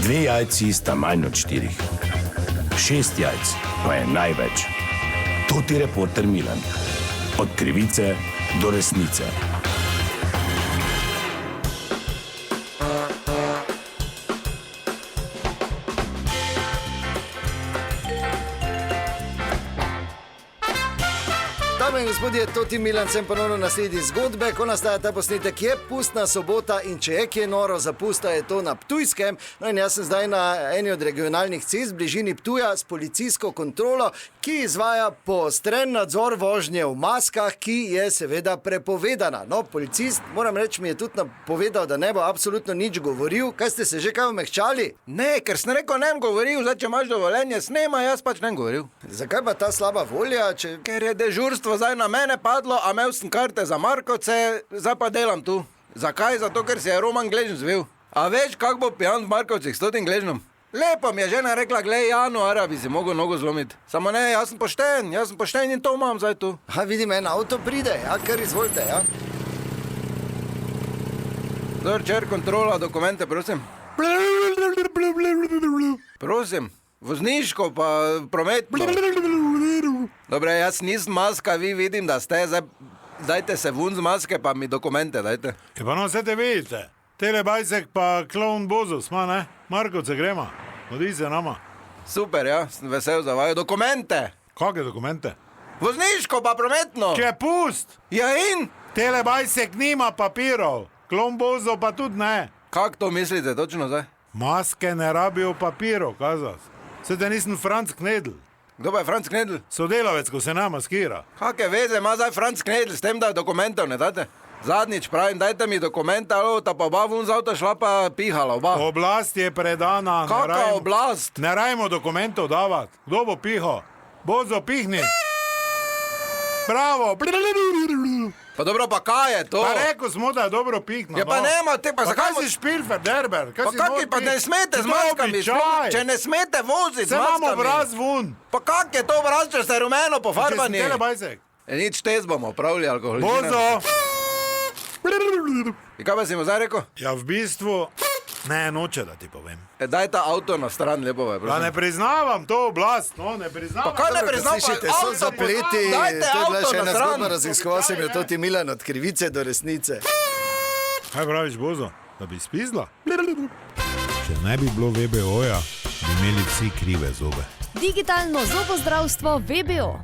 2 jajci sta manj od 4. 6 jajc pa je največ. To ti reporter Milan. Od krivice do resnice. Dame in gospodje, to ti Milan, sem ponovno na sledi zgodbe, ko nastaja ta posnetek, je pustna sobota in če je kje noro za pusta, je to na Ptujskem. No in jaz sem zdaj na eni od regionalnih cest v bližini Ptuja s policijsko kontrolo, ki izvaja poostren nadzor vožnje v maskah, ki je seveda prepovedana. No, policist, moram reči, mi je tudi povedal, da ne bo absolutno nič govoril. Kaj ste se že kaj omehčali? Ne, ker sem rekel, ne bom govoril, zdaj če imaš dovoljenje snema, jaz pač ne bom govoril. Zakaj pa ta slaba volja, če... Ker je dežurstvo zdaj na mene padlo, a imel sem karte za Markovce, zdaj pa delam tu. Zakaj? Zato, ker si je Roman Gležn zvil. A veš, kak bo pijan v Markovcih s tem Gležnom? Lepo mi je žena rekla, glej, januarja bi si mogel nogo zlomiti. Samo ne, jaz sem pošten in to imam zdaj tu. Ha, vidim, en avto pride, ja, kar izvolite, ja. Čer, kontrola, dokumente, prosim. Prosim, vozniško pa prometno. Dobre, jaz nisem maska, vi vidim, da ste, zdaj dajte se vun z maske, pa mi dokumente dajte. Je pa no, vse te vidite. Telebajsek pa Klovn Bozus, ma ne? Markovce gremo, odi se nama. Super, ja, sem vesel za vaju. Dokumente! Kakve dokumente? Vozniško pa prometno! Če pust! Ja in? Telebajsek nima papirov, Klovn Bozov pa tudi ne. Kak to mislite točno zdaj? Maske ne rabijo papirov, kazas. Se te nisem Franc Knedl. Kdo pa je Franc Knedl? Sodelavec, ko se nama skira. Kake veze ima zdaj Franc Knedl s tem, da dokumentov ne date? Zadnjič pravim, dajte mi dokumenta, ta pa oba vun z avta šla pa pihala, oba. Oblast je predana. Kaka oblast? Ne rajmo dokumentov davati. Kdo bo pihal? Bozo, pihni. Bravo. Pa dobro, pa kaj je to? Pa rekel smo, da je dobro pihno. Ja pa nema, te pa zakaj... Pa kaj si špilfer, Derber? Pa kaki, pa ne smete z maskami, če ne smete voziti z maskami. Se imamo obraz vun. Pa kak je to obraz, če ste rumeno pofarbani? Če si telebajsek. Nič tez bomo pravili alkoholičine. Bozo. In kaj pa si mu zdaj rekel? Ja, v bistvu... Ne, noče, da ti povem. Daj ta avto na stran, lepo je, prosim. Ja, ne priznavam to oblast, no, ne priznavam. Pa kaj ne priznavam? Slišite, so zapleti, Dajte to je bila avto še na ena stran. zgodba, raziskoval sem jo to ti Milan, od krivice do resnice. Kaj praviš, Bozo? Da bi spizla? Če ne bi bilo VBO-ja, bi imeli vsi krive zobe. Digitalno zobozdravstvo VBO.